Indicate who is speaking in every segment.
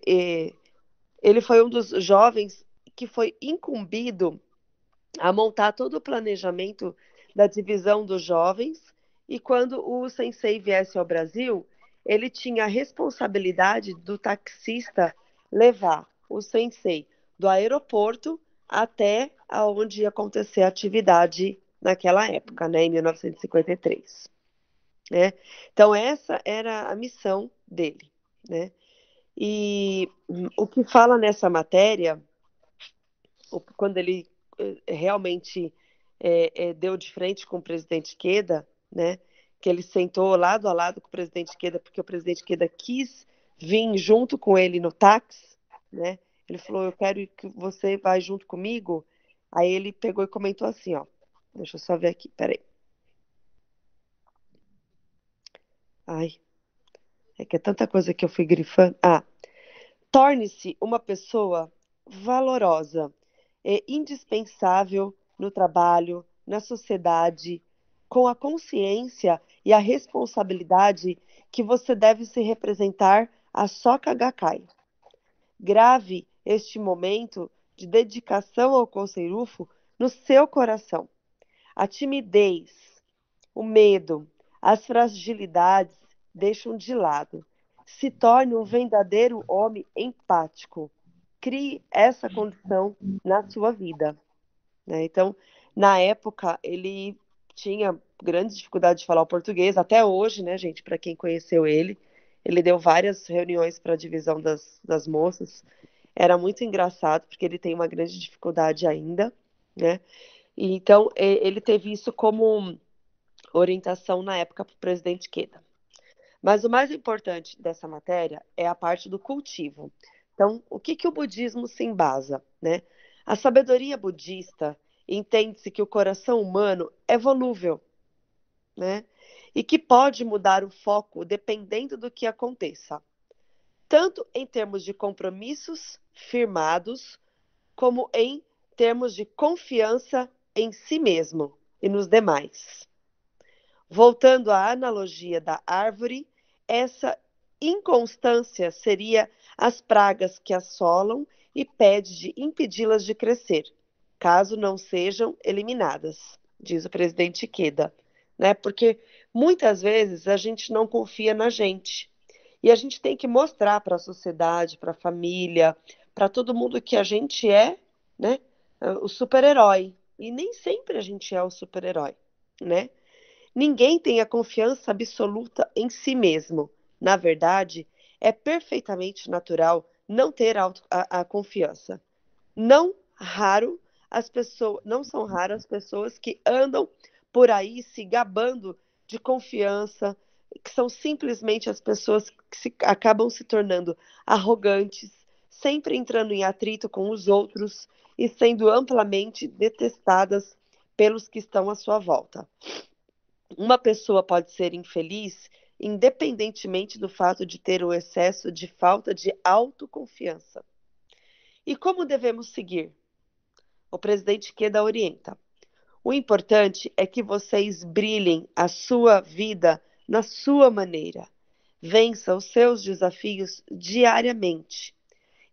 Speaker 1: ele foi um dos jovens que foi incumbido a montar todo o planejamento da divisão dos jovens, e quando o sensei viesse ao Brasil, ele tinha a responsabilidade do taxista levar o sensei do aeroporto até onde ia acontecer a atividade naquela época, né, em 1953. Né? Então, essa era a missão dele. Né? E o que fala nessa matéria, quando ele realmente deu de frente com o presidente Queda, né, que ele sentou lado a lado com o presidente Queda, porque o presidente Queda quis vir junto com ele no táxi, né? Ele falou, eu quero que você vá junto comigo. Aí ele pegou e comentou assim, ó, deixa eu só ver aqui, peraí. Ai, é que é tanta coisa que eu fui grifando. Ah, torne-se uma pessoa valorosa, indispensável no trabalho, na sociedade, com a consciência e a responsabilidade que você deve se representar a Soka Gakkai. Grave este momento de dedicação ao Conselhufo no seu coração. A timidez, o medo, as fragilidades deixam de lado. Se torne um verdadeiro homem empático. Crie essa condição na sua vida. Né? Então, na época, ele tinha grande dificuldade de falar o português, até hoje, né, gente, para quem conheceu ele. Ele deu várias reuniões para a divisão das moças. Era muito engraçado, porque ele tem uma grande dificuldade ainda, né? E, então, ele teve isso como orientação na época para o presidente Queda. Mas o mais importante dessa matéria é a parte do cultivo. Então, o que, que o budismo se embasa? Né? A sabedoria budista entende-se que o coração humano é volúvel, né? E que pode mudar o foco dependendo do que aconteça, tanto em termos de compromissos firmados, como em termos de confiança em si mesmo e nos demais. Voltando à analogia da árvore, essa inconstância seria as pragas que assolam e pede de impedi-las de crescer, caso não sejam eliminadas, diz o presidente Queda, né? Porque muitas vezes a gente não confia na gente. E a gente tem que mostrar para a sociedade, para a família, para todo mundo que a gente é, né, o super-herói. E nem sempre a gente é o super-herói, né? Ninguém tem a confiança absoluta em si mesmo. Na verdade, é perfeitamente natural não ter a confiança. Não são raras as pessoas que andam por aí se gabando de confiança, que são simplesmente as pessoas que acabam se tornando arrogantes, sempre entrando em atrito com os outros e sendo amplamente detestadas pelos que estão à sua volta. Uma pessoa pode ser infeliz independentemente do fato de ter o excesso de falta de autoconfiança. E como devemos seguir? O presidente Queda orienta. O importante é que vocês brilhem a sua vida na sua maneira. Vença os seus desafios diariamente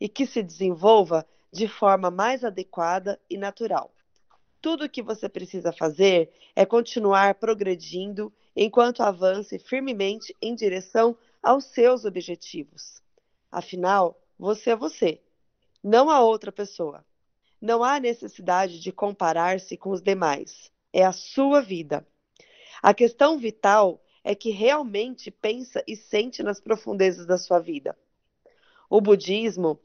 Speaker 1: e que se desenvolva de forma mais adequada e natural. Tudo o que você precisa fazer é continuar progredindo enquanto avance firmemente em direção aos seus objetivos. Afinal, você é você, não a outra pessoa. Não há necessidade de comparar-se com os demais. É a sua vida. A questão vital é que realmente pensa e sente nas profundezas da sua vida. O budismo,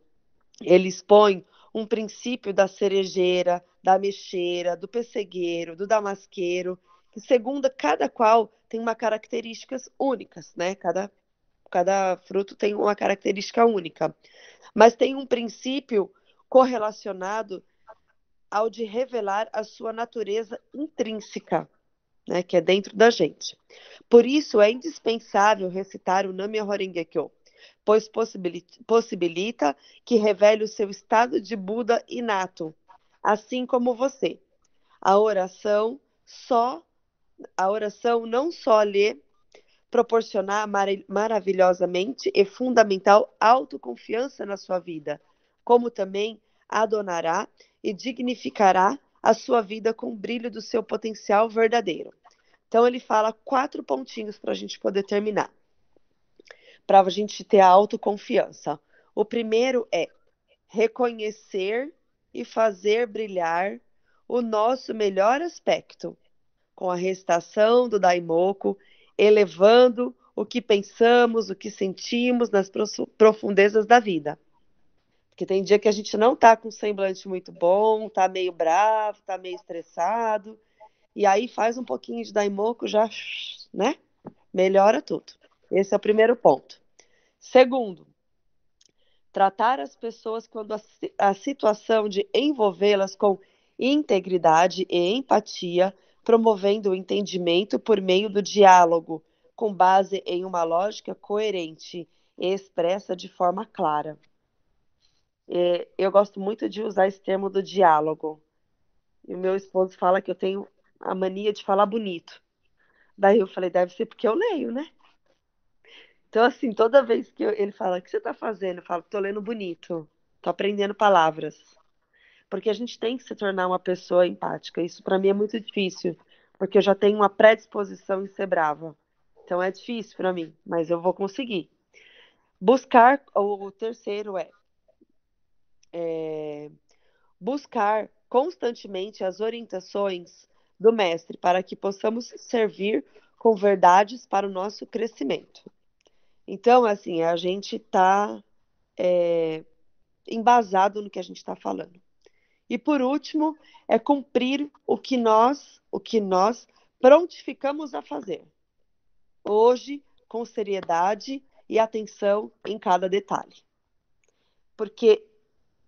Speaker 1: ele expõe um princípio da cerejeira, da mexeira, do pessegueiro, do damasqueiro, que segundo cada qual tem uma características únicas, né? Cada fruto tem uma característica única. Mas tem um princípio correlacionado ao de revelar a sua natureza intrínseca, né, que é dentro da gente. Por isso é indispensável recitar o Nam-myoho Renge-kyo, pois possibilita que revele o seu estado de Buda inato, assim como você. A oração só, a oração não só lhe proporcionar maravilhosamente e fundamental autoconfiança na sua vida, como também adornará e dignificará a sua vida com o brilho do seu potencial verdadeiro. Então, ele fala 4 pontinhos para a gente poder terminar, para a gente ter a autoconfiança. O primeiro é reconhecer e fazer brilhar o nosso melhor aspecto, com a recitação do Daimoku, elevando o que pensamos, o que sentimos nas profundezas da vida. Porque tem dia que a gente não tá com um semblante muito bom, tá meio bravo, tá meio estressado, e aí faz um pouquinho de Daimoku, já, né? Melhora tudo. Esse é o primeiro ponto. Segundo, tratar as pessoas quando a situação de envolvê-las com integridade e empatia, promovendo o entendimento por meio do diálogo, com base em uma lógica coerente e expressa de forma clara. Eu gosto muito de usar esse termo do diálogo. E o meu esposo fala que eu tenho a mania de falar bonito. Daí eu falei, deve ser porque eu leio, né? Então, assim, toda vez que ele fala, o que você está fazendo? Eu falo, estou lendo bonito, estou aprendendo palavras. Porque a gente tem que se tornar uma pessoa empática. Isso para mim é muito difícil, porque eu já tenho uma predisposição em ser brava. Então é difícil para mim, mas eu vou conseguir. Buscar, o terceiro buscar constantemente as orientações do mestre para que possamos servir com verdades para o nosso crescimento. Então, assim, a gente está embasado no que a gente está falando. E por último, é cumprir o que nós prontificamos a fazer. Hoje, com seriedade e atenção em cada detalhe. Porque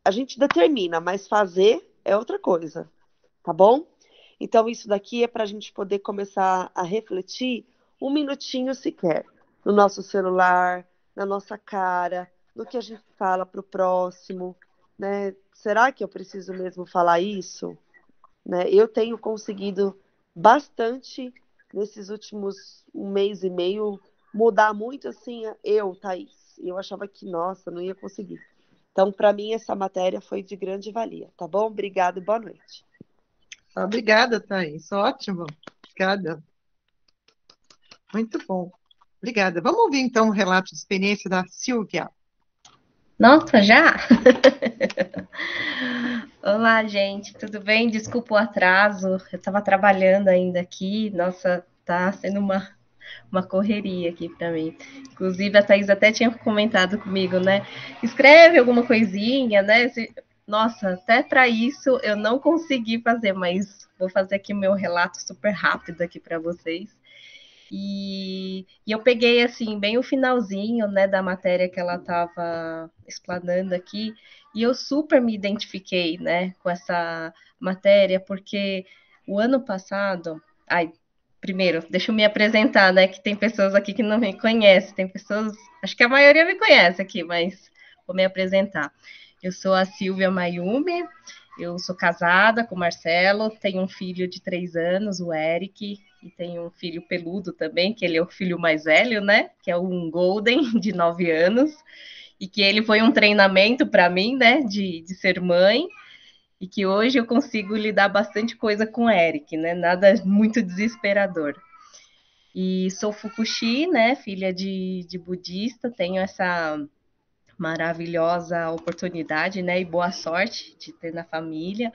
Speaker 1: a gente determina, mas fazer é outra coisa, tá bom? Então, isso daqui é para a gente poder começar a refletir um minutinho sequer no nosso celular, na nossa cara, no que a gente fala para o próximo, né? Será que eu preciso mesmo falar isso? Né? Eu tenho conseguido bastante nesses últimos 1 mês e meio mudar muito assim, Thaís. Eu achava que, nossa, não ia conseguir. Então, para mim, essa matéria foi de grande valia, tá bom? Obrigada e boa noite.
Speaker 2: Obrigada, Thaís. Ótimo. Obrigada. Muito bom. Obrigada. Vamos ouvir então um relato de experiência da Silvia.
Speaker 3: Nossa, já? Olá, gente, tudo bem? Desculpa o atraso, eu estava trabalhando ainda aqui. Nossa, tá sendo uma correria aqui para mim. Inclusive, a Thaís até tinha comentado comigo, né? Escreve alguma coisinha, né? Nossa, até para isso eu não consegui fazer, mas vou fazer aqui meu relato super rápido aqui para vocês. E eu peguei, assim, bem o finalzinho, né, da matéria que ela estava explanando aqui, e eu super me identifiquei, né, com essa matéria, porque o ano passado... Ai, primeiro, deixa eu me apresentar, né, que tem pessoas aqui que não me conhecem, tem pessoas... Acho que a maioria me conhece aqui, mas vou me apresentar. Eu sou a Silvia Mayumi, eu sou casada com o Marcelo, tenho um filho de 3 anos, o Eric, e tenho um filho peludo também, que ele é o filho mais velho, né? Que é um Golden de 9 anos, e que ele foi um treinamento para mim, né? De ser mãe, e que hoje eu consigo lidar bastante coisa com o Eric, né? Nada muito desesperador. E sou Fukushi, né? Filha de budista, tenho essa maravilhosa oportunidade, né, e boa sorte de ter na família,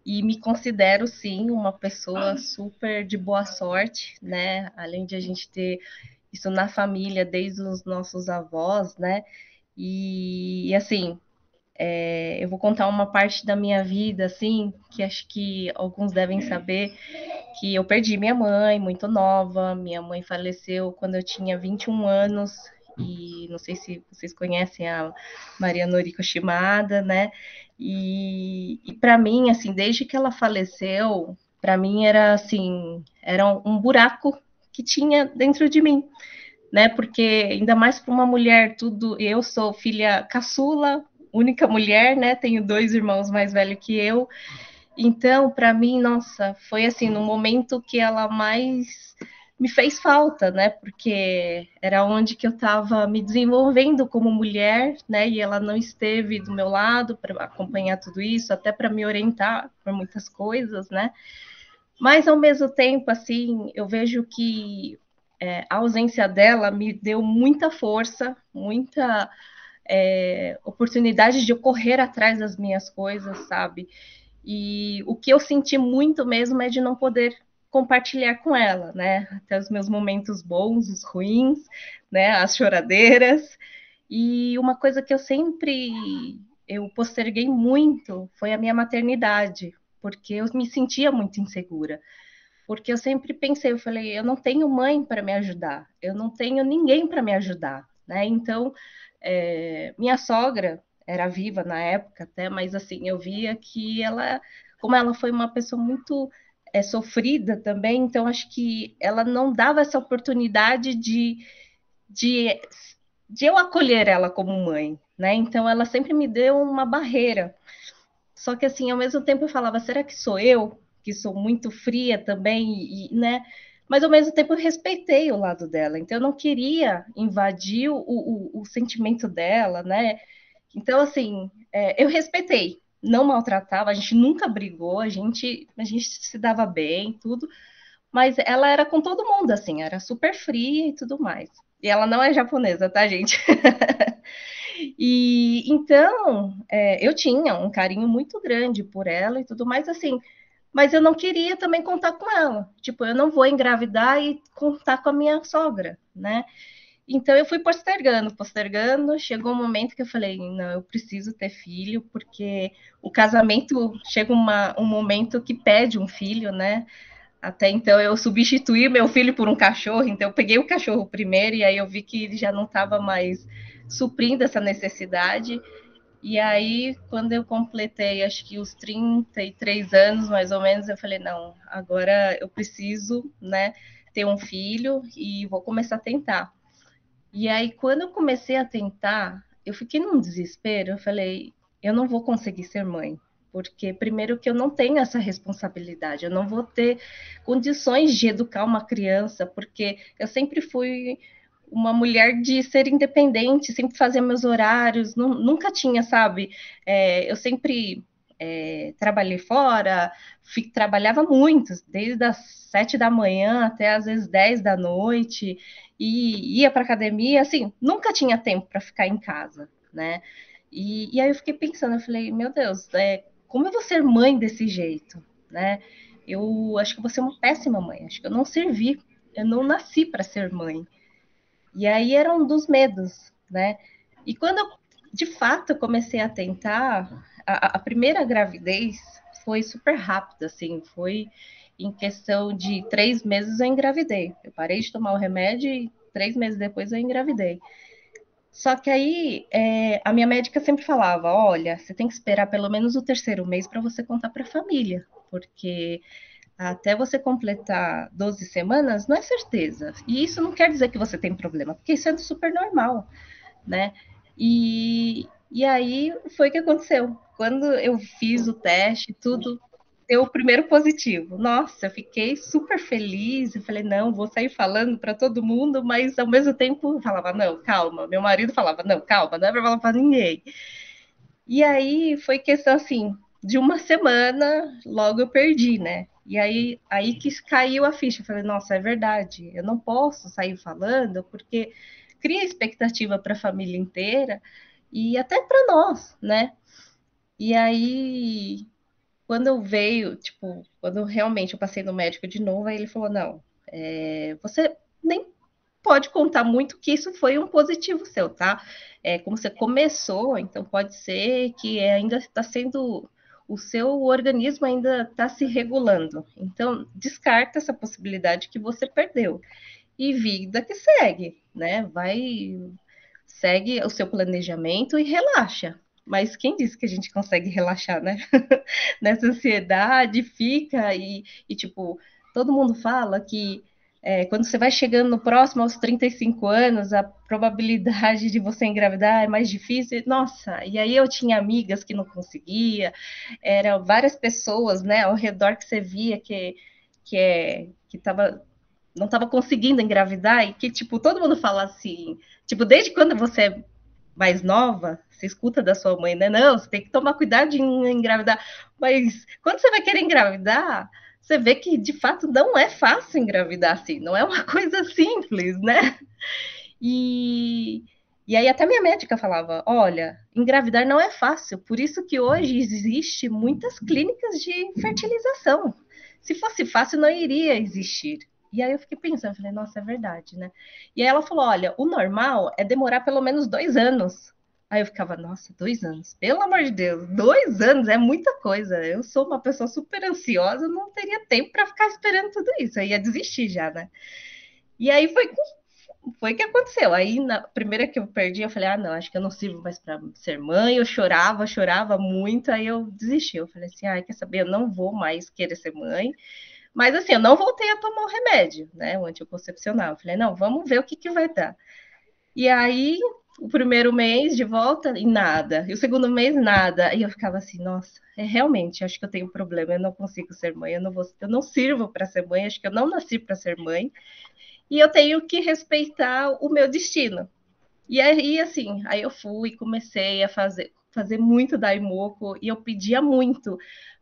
Speaker 3: e me considero sim uma pessoa super de boa sorte, né, além de a gente ter isso na família desde os nossos avós, né, e assim, eu vou contar uma parte da minha vida, assim, que acho que alguns devem saber, que eu perdi minha mãe muito nova, minha mãe faleceu quando eu tinha 21 anos, e não sei se vocês conhecem a Maria Noriko Shimada, né? E para mim, assim, desde que ela faleceu, para mim era assim, era um buraco que tinha dentro de mim, né? Porque ainda mais para uma mulher, tudo, eu sou filha caçula, única mulher, né? Tenho 2 irmãos mais velhos que eu. Então, para mim, nossa, foi assim, no momento que ela mais me fez falta, né? Porque era onde que eu estava me desenvolvendo como mulher, né? E ela não esteve do meu lado para acompanhar tudo isso, até para me orientar por muitas coisas, né? Mas ao mesmo tempo, assim, eu vejo que a ausência dela me deu muita força, muita oportunidade de eu correr atrás das minhas coisas, sabe? E o que eu senti muito mesmo é de não poder compartilhar com ela, né? Até os meus momentos bons, os ruins, né? As choradeiras. E uma coisa que eu posterguei muito foi a minha maternidade, porque eu me sentia muito insegura. Porque eu sempre pensei, eu falei, eu não tenho mãe para me ajudar, eu não tenho ninguém para me ajudar, né? Então, minha sogra era viva na época até, mas assim, eu via que ela, como ela foi uma pessoa muito sofrida também, então acho que ela não dava essa oportunidade de, de eu acolher ela como mãe, né? Então ela sempre me deu uma barreira. Só que assim, ao mesmo tempo eu falava, será que sou eu que sou muito fria também, né? Mas ao mesmo tempo eu respeitei o lado dela, então eu não queria invadir o sentimento dela, né? Então, assim, eu respeitei, não maltratava, a gente nunca brigou, a gente se dava bem, tudo, mas ela era com todo mundo, assim, era super fria e tudo mais. E ela não é japonesa, tá, gente? E então eu tinha um carinho muito grande por ela e tudo mais, assim, mas eu não queria também contar com ela. Tipo, eu não vou engravidar e contar com a minha sogra, né? Então eu fui postergando, postergando. Chegou um momento que eu falei, não, eu preciso ter filho, porque o casamento chega um momento que pede um filho, né? Até então eu substituí meu filho por um cachorro, então eu peguei o cachorro primeiro e aí eu vi que ele já não estava mais suprindo essa necessidade. E aí, quando eu completei, acho que os 33 anos, mais ou menos, eu falei, não, agora eu preciso, né, ter um filho e vou começar a tentar. E aí, quando eu comecei a tentar, eu fiquei num desespero, eu falei, eu não vou conseguir ser mãe, porque primeiro que eu não tenho essa responsabilidade, eu não vou ter condições de educar uma criança, porque eu sempre fui uma mulher de ser independente, sempre fazia meus horários, nunca tinha, sabe? Eu sempre trabalhei fora, trabalhava muito, desde as 7 da manhã até às vezes 10 da noite, e ia para academia, assim, nunca tinha tempo para ficar em casa, né? E aí eu fiquei pensando, eu falei, meu Deus, como eu vou ser mãe desse jeito, né? Eu acho que eu vou ser uma péssima mãe, acho que eu não servi, eu não nasci para ser mãe. E aí era um dos medos, né? E quando eu, de fato, comecei a tentar, a primeira gravidez foi super rápida, assim, foi em questão de 3 meses eu engravidei. Eu parei de tomar o remédio e 3 meses depois eu engravidei. Só que aí a minha médica sempre falava, olha, você tem que esperar pelo menos o terceiro mês para você contar para a família, porque até você completar 12 semanas, não é certeza. E isso não quer dizer que você tem problema, porque isso é super normal, né? E aí foi o que aconteceu. Quando eu fiz o teste, tudo deu o primeiro positivo. Nossa, eu fiquei super feliz. Eu falei, não, vou sair falando para todo mundo, mas ao mesmo tempo eu falava, não, calma. Meu marido falava, não, calma, não é para falar para ninguém. E aí foi questão assim, de uma semana, logo eu perdi, né? E aí que caiu a ficha. Eu falei, nossa, é verdade, eu não posso sair falando, porque cria expectativa para a família inteira e até para nós, né? E aí, quando eu veio, tipo, quando realmente eu passei no médico de novo, aí ele falou, não, você nem pode contar muito que isso foi um positivo seu, tá? Como você começou, então pode ser que ainda está sendo, o seu organismo ainda está se regulando. Então, descarta essa possibilidade que você perdeu. E vida que segue, né? Segue o seu planejamento e relaxa. Mas quem disse que a gente consegue relaxar, né? Nessa ansiedade, fica tipo, todo mundo fala que quando você vai chegando no próximo aos 35 anos, a probabilidade de você engravidar é mais difícil. Nossa, e aí eu tinha amigas que não conseguia, eram várias pessoas, né, ao redor que você via que estava não estava conseguindo engravidar e que, tipo, todo mundo fala assim, tipo, desde quando você é mais nova, você escuta da sua mãe, né? Não, você tem que tomar cuidado de engravidar. Mas quando você vai querer engravidar, você vê que de fato não é fácil engravidar assim, não é uma coisa simples, né? E, e aí até minha médica falava, olha, engravidar não é fácil, por isso que hoje existe muitas clínicas de fertilização. Se fosse fácil, não iria existir. E aí eu fiquei pensando, falei, nossa, é verdade, né? E aí ela falou, olha, o normal é demorar pelo menos 2 anos. Aí eu ficava, nossa, 2 anos, pelo amor de Deus, 2 anos é muita coisa. Eu sou uma pessoa super ansiosa, não teria tempo para ficar esperando tudo isso. Eu ia desistir já, né? E aí foi que aconteceu. Aí, na primeira que eu perdi, eu falei, ah, não, acho que eu não sirvo mais para ser mãe. Eu chorava muito, aí eu desisti. Eu falei assim, ah, quer saber, eu não vou mais querer ser mãe. Mas assim, eu não voltei a tomar o remédio, né, o anticoncepcional. Eu falei, não, vamos ver o que que vai dar. E aí, o primeiro mês de volta, e nada. E o segundo mês, nada. E eu ficava assim, nossa, realmente, acho que eu tenho um problema, eu não consigo ser mãe, eu não sirvo para ser mãe, acho que eu não nasci para ser mãe e eu tenho que respeitar o meu destino. E aí, assim, aí eu fui, comecei a fazer muito daimoku e eu pedia muito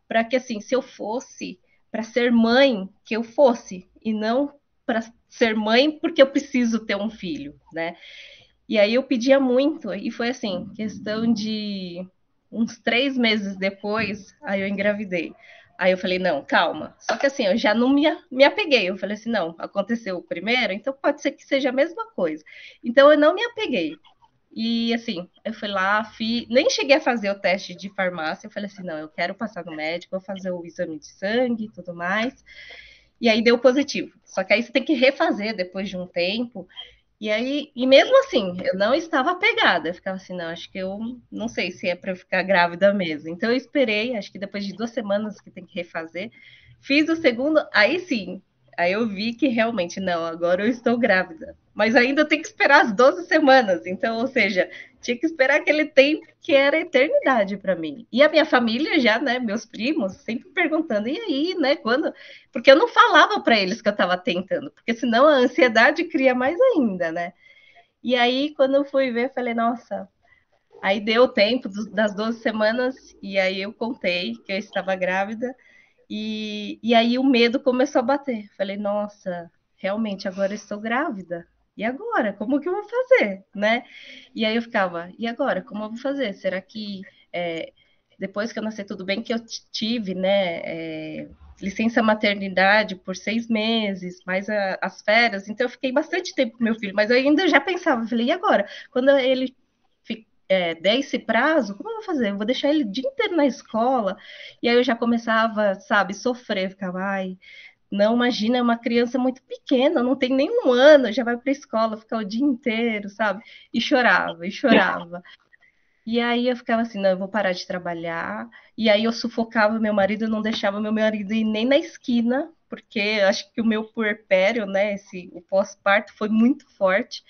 Speaker 3: para que, assim, se eu fosse para ser mãe, que eu fosse, e não para ser mãe porque eu preciso ter um filho, né? E aí eu pedia muito, e foi assim, questão de uns 3 meses depois, aí eu engravidei. Aí eu falei, não, calma. Só que assim, eu já não me apeguei. Eu falei assim, não, aconteceu o primeiro, então pode ser que seja a mesma coisa. Então eu não me apeguei. E assim, eu fui lá, nem cheguei a fazer o teste de farmácia. Eu falei assim, não, eu quero passar no médico, vou fazer o exame de sangue e tudo mais. E aí deu positivo. Só que aí você tem que refazer depois de um tempo. E aí, e mesmo assim, eu não estava apegada. Eu ficava assim, não, acho que eu não sei se é para eu ficar grávida mesmo. Então eu esperei, acho que depois de 2 semanas que tem que refazer, fiz o segundo, aí sim. Aí eu vi que realmente, não, agora eu estou grávida. Mas ainda tem que esperar as 12 semanas. Então, ou seja, tinha que esperar aquele tempo que era eternidade para mim. E a minha família já, né, meus primos, sempre perguntando, e aí, né, quando? Porque eu não falava para eles que eu estava tentando, porque senão a ansiedade cria mais ainda, né? E aí, quando eu fui ver, eu falei, nossa, aí deu o tempo das 12 semanas, e aí eu contei que eu estava grávida, e aí o medo começou a bater. Falei, nossa, realmente agora eu estou grávida. E agora? Como que eu vou fazer, né? E aí eu ficava, e agora? Como eu vou fazer? Será que depois que eu nasci tudo bem que eu tive, né, licença maternidade por 6 meses, mais as férias, então eu fiquei bastante tempo com meu filho, mas eu ainda já pensava, falei, e agora? Quando ele der esse prazo, como eu vou fazer? Eu vou deixar ele o dia inteiro na escola, e aí eu já começava, sabe, sofrer, ficava, ai, não, imagina, é uma criança muito pequena, não tem nem 1 ano, já vai para a escola, ficar o dia inteiro, sabe? E chorava, e chorava. E aí eu ficava assim, não, eu vou parar de trabalhar. E aí eu sufocava meu marido, eu não deixava meu marido ir nem na esquina, porque acho que o meu puerpério, né, o pós-parto foi muito forte.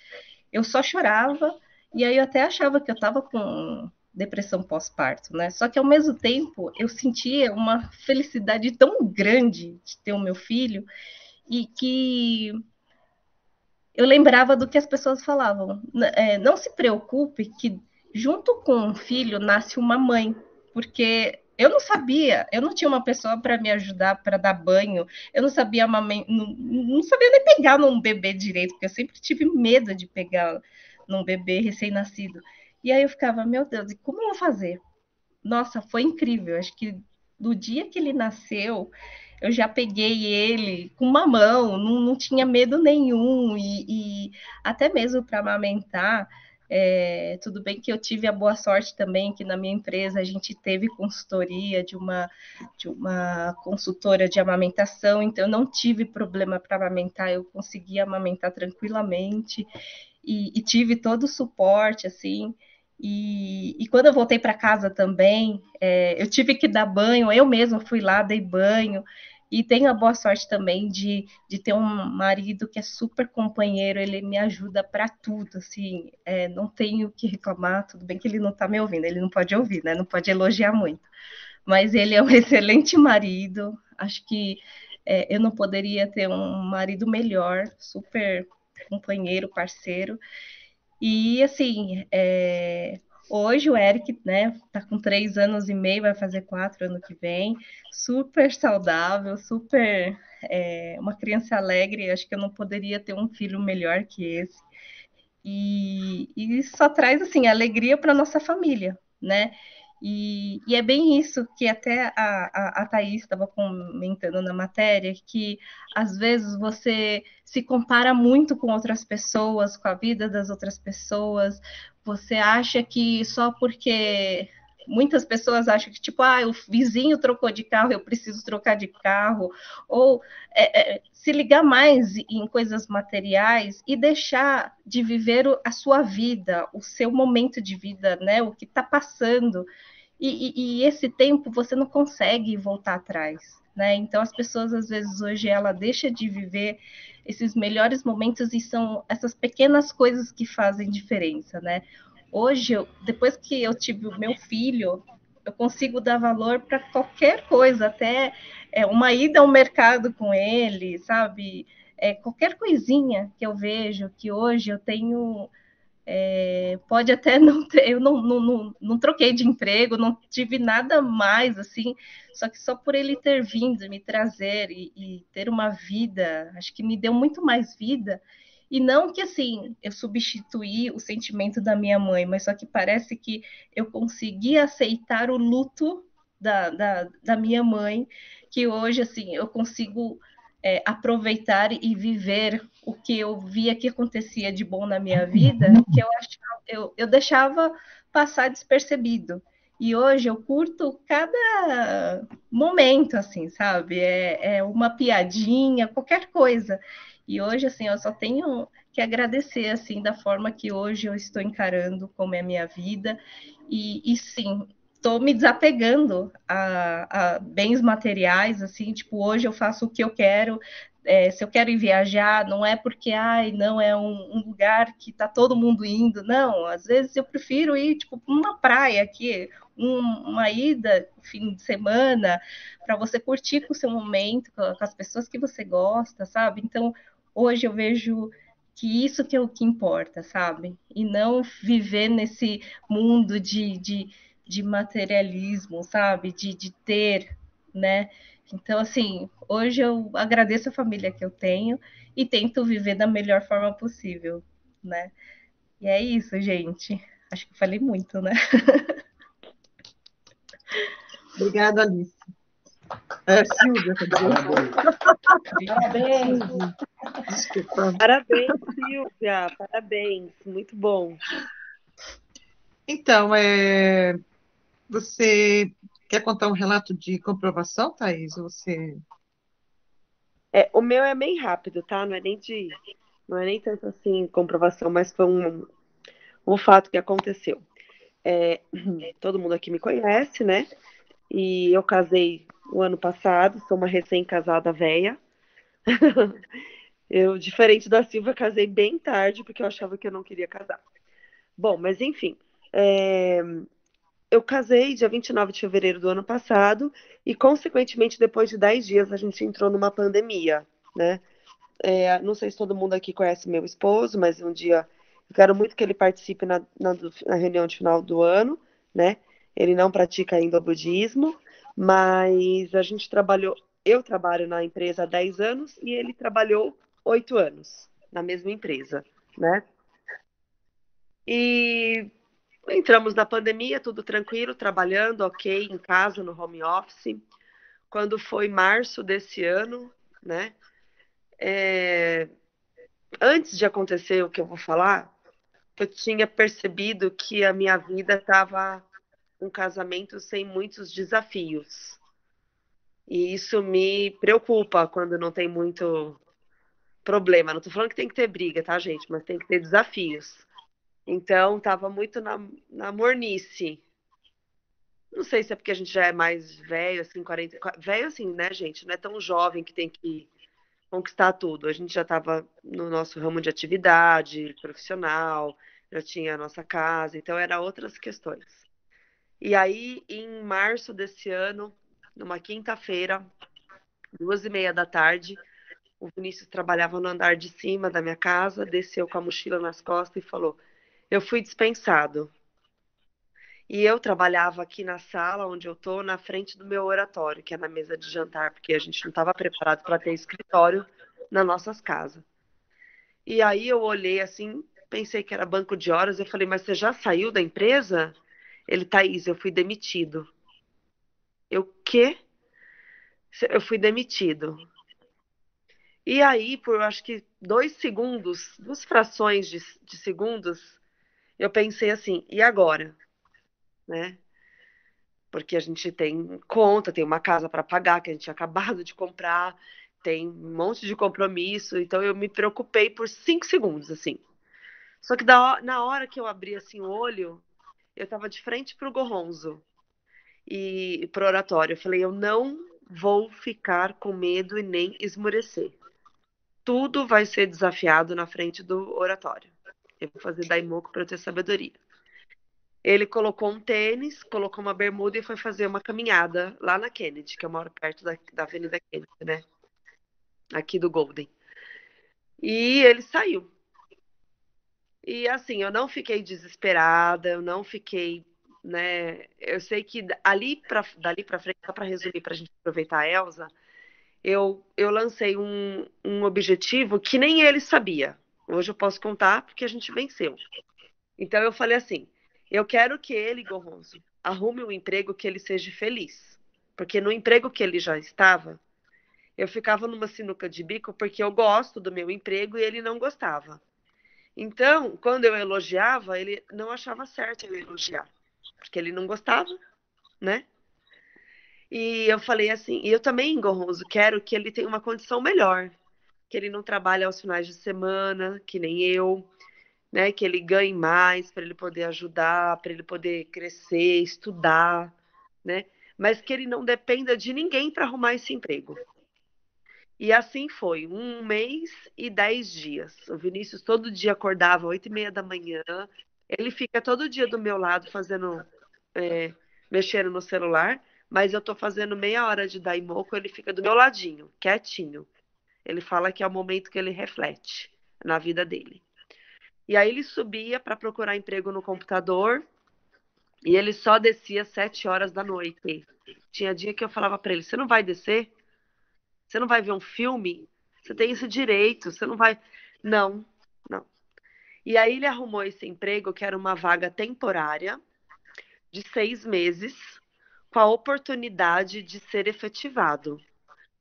Speaker 3: Eu só chorava, e aí eu até achava que eu estava com depressão pós-parto, né? Só que ao mesmo tempo eu sentia uma felicidade tão grande de ter o meu filho e que eu lembrava do que as pessoas falavam. Não se preocupe que junto com o filho nasce uma mãe, porque eu não sabia, eu não tinha uma pessoa para me ajudar para dar banho, eu não sabia não sabia nem pegar num bebê direito, porque eu sempre tive medo de pegar num bebê recém-nascido. E aí eu ficava, meu Deus, e como eu vou fazer? Nossa, foi incrível. Acho que do dia que ele nasceu, eu já peguei ele com uma mão, não tinha medo nenhum, e até mesmo para amamentar. Tudo bem que eu tive a boa sorte também que na minha empresa a gente teve consultoria de uma consultora de amamentação, então eu não tive problema para amamentar, eu consegui amamentar tranquilamente e tive todo o suporte, assim. E quando eu voltei para casa também, eu tive que dar banho, eu mesma fui lá, dei banho, e tenho a boa sorte também de ter um marido que é super companheiro, ele me ajuda para tudo, assim, não tenho o que reclamar, tudo bem que ele não está me ouvindo, ele não pode ouvir, né? Não pode elogiar muito, mas ele é um excelente marido, acho que eu não poderia ter um marido melhor, super companheiro, parceiro. E assim, hoje o Eric, né, tá com 3 anos e meio, vai fazer 4 ano que vem, super saudável, super uma criança alegre. Acho que eu não poderia ter um filho melhor que esse. E só traz assim alegria para nossa família, né? E é bem isso que até a Thaís estava comentando na matéria, que às vezes você se compara muito com outras pessoas, com a vida das outras pessoas, você acha que só porque muitas pessoas acham que, tipo, o vizinho trocou de carro, eu preciso trocar de carro, ou se ligar mais em coisas materiais e deixar de viver a sua vida, o seu momento de vida, né? O que está passando. E esse tempo você não consegue voltar atrás, né? Então as pessoas às vezes hoje ela deixa de viver esses melhores momentos e são essas pequenas coisas que fazem diferença, né? Hoje, depois que eu tive o meu filho, eu consigo dar valor para qualquer coisa, até uma ida ao mercado com ele, sabe? Qualquer coisinha que eu vejo, que hoje eu tenho. Pode até não ter, eu não troquei de emprego, não tive nada mais, assim, só que só por ele ter vindo, me trazer e ter uma vida, acho que me deu muito mais vida. E não que, assim, eu substituí o sentimento da minha mãe, mas só que parece que eu consegui aceitar o luto da minha mãe, que hoje, assim, eu consigo aproveitar e viver o que eu via que acontecia de bom na minha vida, que eu deixava passar despercebido. E hoje eu curto cada momento, assim, sabe? É uma piadinha, qualquer coisa. E hoje, assim, eu só tenho que agradecer, assim, da forma que hoje eu estou encarando como é a minha vida. E sim, estou me desapegando a bens materiais, assim, tipo, hoje eu faço o que eu quero. Se eu quero ir viajar, não é porque, não, é um lugar que está todo mundo indo, não, às vezes eu prefiro ir, tipo, uma praia aqui, uma ida fim de semana, para você curtir com o seu momento, com as pessoas que você gosta, sabe? Então, hoje eu vejo que isso que é o que importa, sabe? E não viver nesse mundo de materialismo, sabe? De ter, né? Então, assim, hoje eu agradeço a família que eu tenho e tento viver da melhor forma possível, né? E é isso, gente. Acho que falei muito, né?
Speaker 2: Obrigada, Alice. Silvia, quer dizer.
Speaker 4: Parabéns.
Speaker 2: Desculpa.
Speaker 1: Parabéns, Silvia. Parabéns. Muito bom.
Speaker 2: Então, você quer contar um relato de comprovação, Thaís? Você...
Speaker 1: O meu é bem rápido, tá? Não é nem tanto assim comprovação, mas foi um fato que aconteceu. Todo mundo aqui me conhece, né? E eu casei o ano passado, sou uma recém-casada véia. Eu, diferente da Silvia, casei bem tarde, porque eu achava que eu não queria casar. Bom, mas enfim, eu casei dia 29 de fevereiro do ano passado e, consequentemente, depois de 10 dias, a gente entrou numa pandemia, né? Não sei se todo mundo aqui conhece meu esposo, mas um dia eu quero muito que ele participe na reunião de final do ano, né? Ele não pratica ainda o budismo, mas a gente eu trabalho na empresa há 10 anos e ele trabalhou 8 anos na mesma empresa, né? E entramos na pandemia, tudo tranquilo, trabalhando, ok, em casa, no home office. Quando foi março desse ano, né? Antes de acontecer o que eu vou falar, eu tinha percebido que a minha vida estava um casamento sem muitos desafios. E isso me preocupa quando não tem muito problema. Não estou falando que tem que ter briga, tá, gente? Mas tem que ter desafios. Então, estava muito na mornice. Não sei se é porque a gente já é mais velho, assim, 40. Velho, assim, né, gente? Não é tão jovem que tem que conquistar tudo. A gente já estava no nosso ramo de atividade profissional, já tinha a nossa casa, então era outras questões. E aí, em março desse ano, numa quinta-feira, 2h30 da tarde. O Vinícius trabalhava no andar de cima da minha casa, desceu com a mochila nas costas e falou: eu fui dispensado. E eu trabalhava aqui na sala onde eu tô, na frente do meu oratório, que é na mesa de jantar, porque a gente não estava preparado para ter escritório nas nossas casas. E aí eu olhei assim, pensei que era banco de horas, eu falei, mas você já saiu da empresa? Ele, Thaís, eu fui demitido. Eu, quê? Eu fui demitido. E aí, por acho que 2 segundos, 2 frações de segundos, eu pensei assim, e agora? Né? Porque a gente tem conta, tem uma casa para pagar que a gente tinha acabado de comprar, tem um monte de compromisso, então eu me preocupei por 5 segundos, assim. Só que na hora que eu abri assim o olho, eu estava de frente para o Gorronzo e pro oratório. Eu falei, eu não vou ficar com medo e nem esmurecer. Tudo vai ser desafiado na frente do oratório. Eu vou fazer daimoku para eu ter sabedoria. Ele colocou um tênis, colocou uma bermuda e foi fazer uma caminhada lá na Kennedy, que eu moro perto da Avenida Kennedy, né? Aqui do Golden. E ele saiu. E assim, eu não fiquei desesperada, eu não fiquei, né? Eu sei que dali para frente, só para resumir, para a gente aproveitar a Elsa, eu lancei um objetivo que nem ele sabia. Hoje eu posso contar porque a gente venceu. Então eu falei assim: eu quero que ele, Gorronzo, arrume um emprego que ele seja feliz. Porque no emprego que ele já estava, eu ficava numa sinuca de bico porque eu gosto do meu emprego e ele não gostava. Então, quando eu elogiava, ele não achava certo eu elogiar, porque ele não gostava, né? E eu falei assim, e eu também, Gorronzo, quero que ele tenha uma condição melhor, que ele não trabalhe aos finais de semana, que nem eu, né? Que ele ganhe mais para ele poder ajudar, para ele poder crescer, estudar, né? Mas que ele não dependa de ninguém para arrumar esse emprego. E assim foi, 1 mês e 10 dias. O Vinícius todo dia acordava 8h30 da manhã. Ele fica todo dia do meu lado fazendo, mexendo no celular, mas eu tô fazendo meia hora de daimoku, ele fica do meu ladinho, quietinho. Ele fala que é o momento que ele reflete na vida dele. E aí ele subia para procurar emprego no computador e ele só descia às 7 horas da noite. Tinha dia que eu falava para ele: você não vai descer? Você não vai ver um filme? Você tem esse direito, você não vai. Não, não. E aí ele arrumou esse emprego, que era uma vaga temporária, de 6 meses, com a oportunidade de ser efetivado.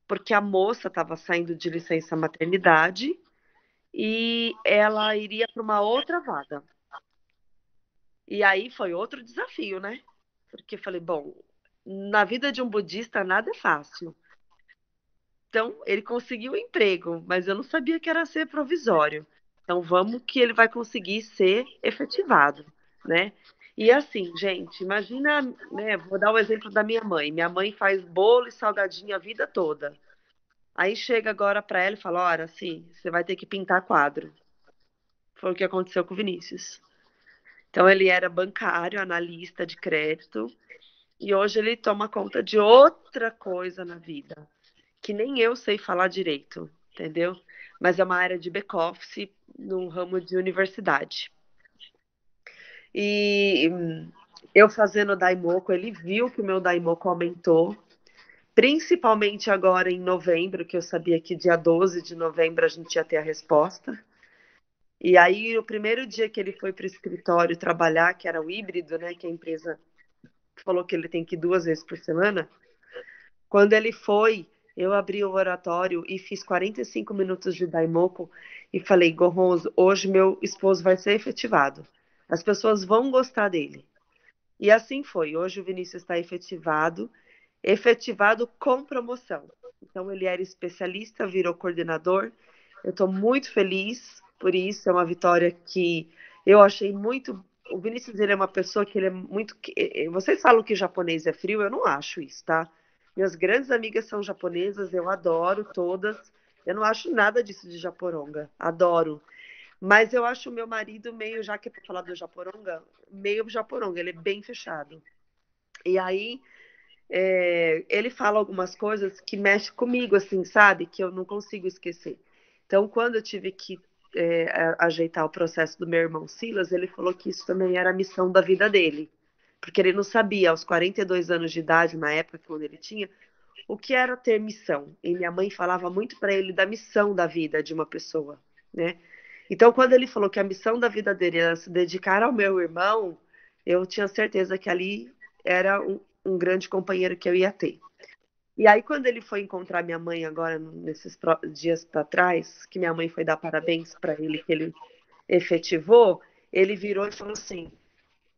Speaker 1: Porque a moça estava saindo de licença maternidade e ela iria para uma outra vaga. E aí foi outro desafio, né? Porque falei, bom, na vida de um budista nada é fácil. Então, ele conseguiu o emprego, mas eu não sabia que era ser provisório. Então, vamos que ele vai conseguir ser efetivado, né? E assim, gente, imagina, né? Vou dar o exemplo da minha mãe. Minha mãe faz bolo e salgadinho a vida toda. Aí chega agora para ela e fala: olha, assim, você vai ter que pintar quadro. Foi o que aconteceu com o Vinícius. Então, ele era bancário, analista de crédito, e hoje ele toma conta de outra coisa na vida que nem eu sei falar direito, entendeu? Mas é uma área de back-office no ramo de universidade. E eu fazendo daimoku, ele viu que o meu daimoku aumentou, principalmente agora em novembro, que eu sabia que dia 12 de novembro a gente ia ter a resposta. E aí, o primeiro dia que ele foi para o escritório trabalhar, que era o híbrido, né, que a empresa falou que ele tem que ir 2 vezes por semana, quando ele foi, eu abri o oratório e fiz 45 minutos de daimoku e falei: Gorronzo, hoje meu esposo vai ser efetivado. As pessoas vão gostar dele. E assim foi. Hoje o Vinícius está efetivado com promoção. Então ele era especialista, virou coordenador. Eu estou muito feliz por isso. É uma vitória que eu achei muito. O Vinícius, ele é uma pessoa que ele é muito. Vocês falam que japonês é frio? Eu não acho isso, tá? Minhas grandes amigas são japonesas, eu adoro todas. Eu não acho nada disso de japoronga. Adoro. Mas eu acho o meu marido meio, já que é pra falar do japoronga, meio japoronga. Ele é bem fechado. E aí ele fala algumas coisas que mexem comigo, assim, sabe? Que eu não consigo esquecer. Então, quando eu tive que ajeitar o processo do meu irmão Silas, ele falou que isso também era a missão da vida dele. Porque ele não sabia, aos 42 anos de idade, na época quando ele tinha, o que era ter missão. E minha mãe falava muito para ele da missão da vida de uma pessoa, né? Então, quando ele falou que a missão da vida dele era se dedicar ao meu irmão, eu tinha certeza que ali era um grande companheiro que eu ia ter. E aí, quando ele foi encontrar minha mãe agora, nesses dias para trás, que minha mãe foi dar parabéns para ele, que ele efetivou, ele virou e falou assim: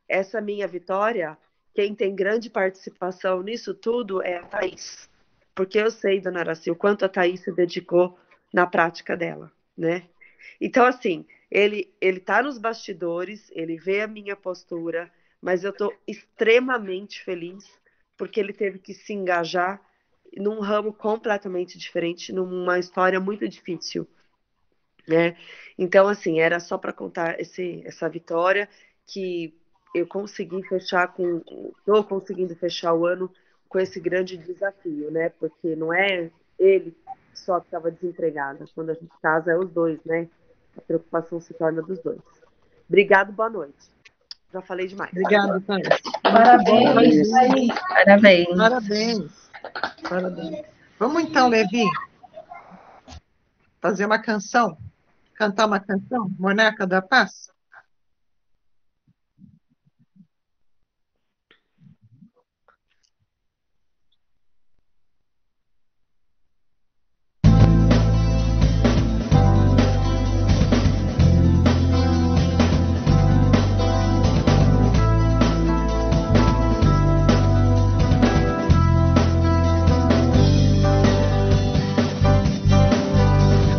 Speaker 1: essa minha vitória, quem tem grande participação nisso tudo é a Thaís. Porque eu sei, dona Araci, o quanto a Thaís se dedicou na prática dela, né? Então, assim, ele tá nos bastidores, ele vê a minha postura, mas eu tô extremamente feliz porque ele teve que se engajar num ramo completamente diferente, numa história muito difícil, né? Então, assim, era só para contar essa vitória que eu consegui fechar estou conseguindo fechar o ano com esse grande desafio, né? Porque não é ele só que estava desempregado. Quando a gente casa, é os dois, né? A preocupação se torna dos dois. Obrigado, boa noite. Já falei demais.
Speaker 2: Obrigada, Thaís.
Speaker 3: Parabéns, parabéns.
Speaker 2: Parabéns. Parabéns. Vamos então, Levi, fazer uma canção, cantar uma canção, Monarca da Paz?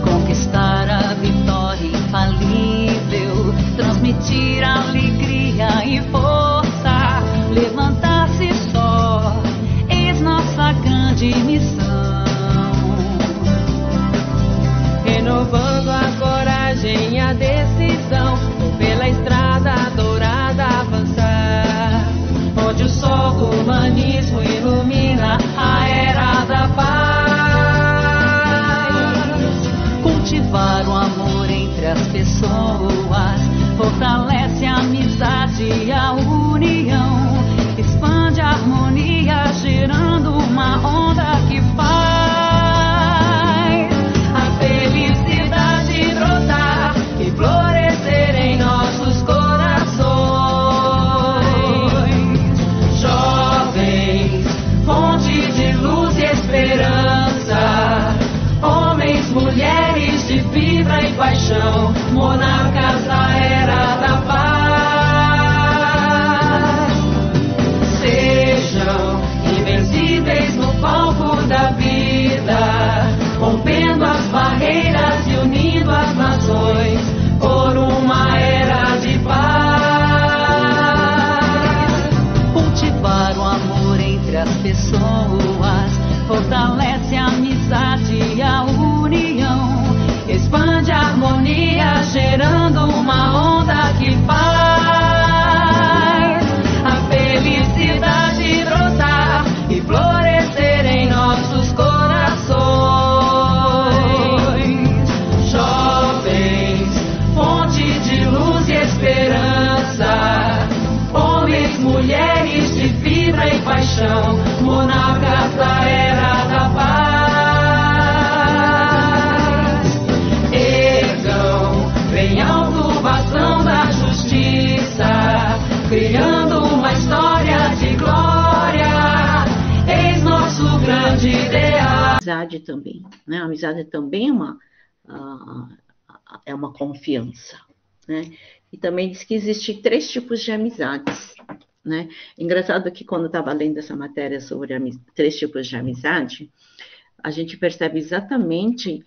Speaker 4: Conquistar a vitória infalível, transmitir alegria e força, levantar-se só, eis nossa grande missão.
Speaker 5: Renovando a coragem e a decisão, pela estrada dourada avançar,
Speaker 4: Onde o sol do humanismo ilumina a era da paz. Cultivar o amor entre as pessoas fortalece a amizade e a união, expande a harmonia, gerando uma onda que faz a felicidade brotar e florescer em nossos corações. Jovens, fonte de luz e esperança, homens, mulheres de fibra e paixão, monarcas da era da paz. Sejam invencíveis no palco da vida, rompendo as barreiras e unindo as nações por uma era de paz. Cultivar o amor entre as pessoas fortalece a amizade e a união, expande a harmonia, gerando uma onda que faz a felicidade brotar e florescer em nossos corações. Jovens, fonte de luz e esperança, homens, mulheres de fibra e paixão, monarcas da era da paz. Ergam bem alto o bastão da justiça, criando uma história de glória, eis nosso grande ideal.
Speaker 6: Amizade também, né? A amizade também é uma confiança, né? E também diz que existem 3 tipos de amizades, né? Engraçado que quando eu estava lendo essa matéria sobre 3 tipos de amizade, a gente percebe exatamente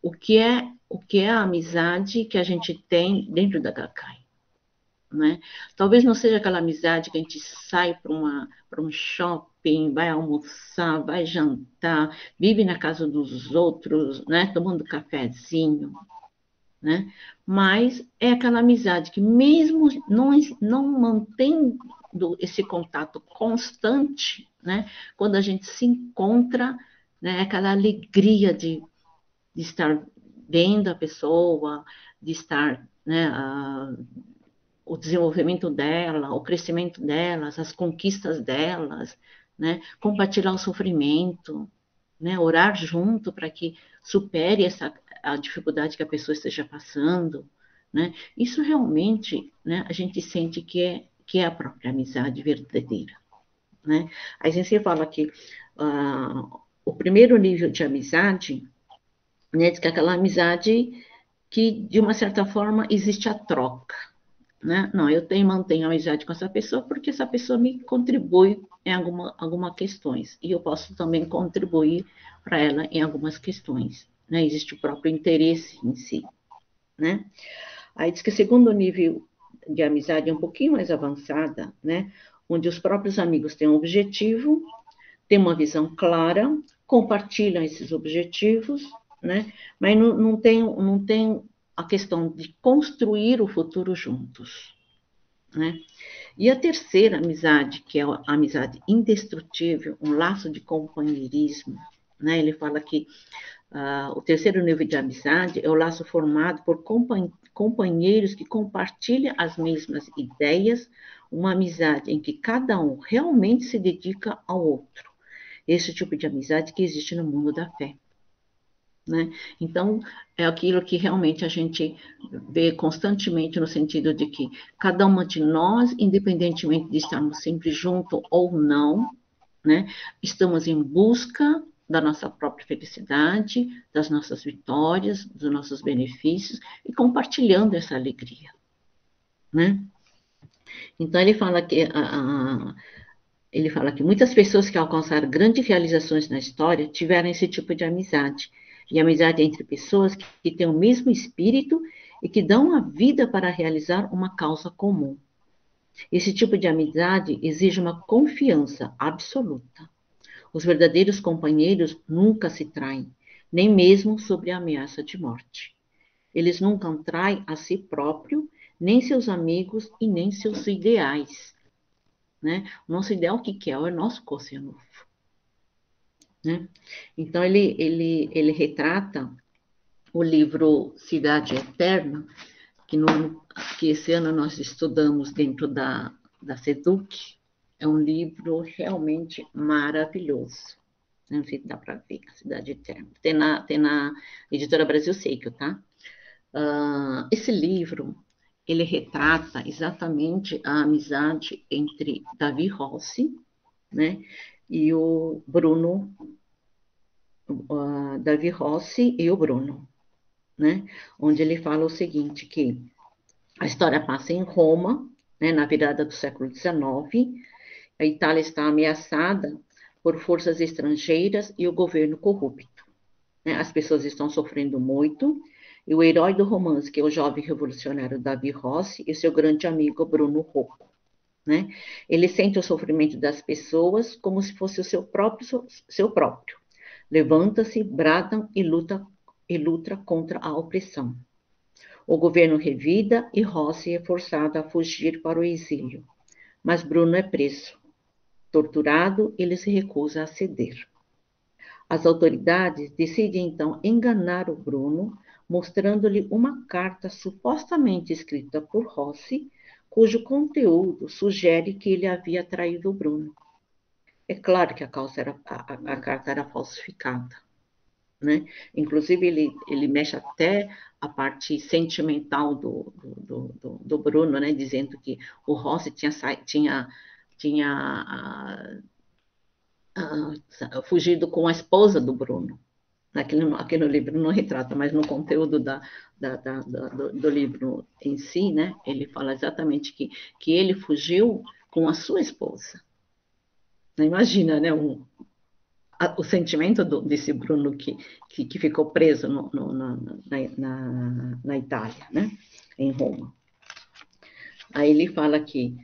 Speaker 6: o que é a amizade que a gente tem dentro da Gakkai, né? Talvez não seja aquela amizade que a gente sai para um shopping, vai almoçar, vai jantar, vive na casa dos outros, né? Tomando cafezinho, né? Mas é aquela amizade que mesmo não mantém esse contato constante, né? Quando a gente se encontra, né? Aquela alegria de estar vendo a pessoa, de estar, né? O desenvolvimento dela, o crescimento delas, as conquistas delas, né? Compartilhar o sofrimento, né? Orar junto para que supere a dificuldade que a pessoa esteja passando, né? Isso realmente, né? A gente sente que é a própria amizade verdadeira, né? A gente fala que o primeiro nível de amizade, né? Diz que é aquela amizade que, de uma certa forma, existe a troca, né? Não, eu mantenho amizade com essa pessoa porque essa pessoa me contribui em algumas questões e eu posso também contribuir para ela em algumas questões, né? Existe o próprio interesse em si, né? Aí diz que o segundo nível de amizade é um pouquinho mais avançada, né? Onde os próprios amigos têm um objetivo, têm uma visão clara, compartilham esses objetivos, né? Mas não tem a questão de construir o futuro juntos, né? E a terceira amizade, que é a amizade indestrutível, um laço de companheirismo, né? Ele fala que o terceiro nível de amizade é o laço formado por companheiros que compartilham as mesmas ideias, uma amizade em que cada um realmente se dedica ao outro. Esse tipo de amizade que existe no mundo da fé, né? Então, é aquilo que realmente a gente vê constantemente no sentido de que cada uma de nós, independentemente de estarmos sempre juntos ou não, né, estamos em busca da nossa própria felicidade, das nossas vitórias, dos nossos benefícios e compartilhando essa alegria, né? Então ele fala que muitas pessoas que alcançaram grandes realizações na história tiveram esse tipo de amizade. E amizade entre pessoas que têm o mesmo espírito e que dão a vida para realizar uma causa comum. Esse tipo de amizade exige uma confiança absoluta. Os verdadeiros companheiros nunca se traem, nem mesmo sob a ameaça de morte. Eles nunca traem a si próprio, nem seus amigos e nem seus ideais, né? O nosso ideal, o que é? É o nosso Oceano, né? Então, ele retrata o livro Cidade Eterna, que esse ano nós estudamos dentro da SEDUC. É um livro realmente maravilhoso. Não sei se dá para ver, a Cidade Eterna. Tem na Editora Brasil Seiko, tá? Esse livro, ele retrata exatamente a amizade entre Davi Rossi, né, e o Bruno, Davi Rossi e o Bruno, né, onde ele fala o seguinte, que a história passa em Roma, né, na virada do século XIX, a Itália está ameaçada por forças estrangeiras e o governo corrupto, né, as pessoas estão sofrendo muito, e o herói do romance, que é o jovem revolucionário Davi Rossi, e seu grande amigo Bruno Rocco, né, ele sente o sofrimento das pessoas como se fosse o seu próprio. Levanta-se, brada e luta contra a opressão. O governo revida e Rossi é forçado a fugir para o exílio. Mas Bruno é preso. Torturado, ele se recusa a ceder. As autoridades decidem então enganar o Bruno, mostrando-lhe uma carta supostamente escrita por Rossi, cujo conteúdo sugere que ele havia traído o Bruno. É claro que a carta era falsificada, né? Inclusive, ele mexe até a parte sentimental do Bruno, né? Dizendo que o Rossi tinha fugido com a esposa do Bruno. Aqui no livro não retrata, mas no conteúdo do livro em si, né? Ele fala exatamente que ele fugiu com a sua esposa. Imagina, né? O sentimento desse Bruno que ficou preso na Itália, né? Em Roma. Aí ele fala que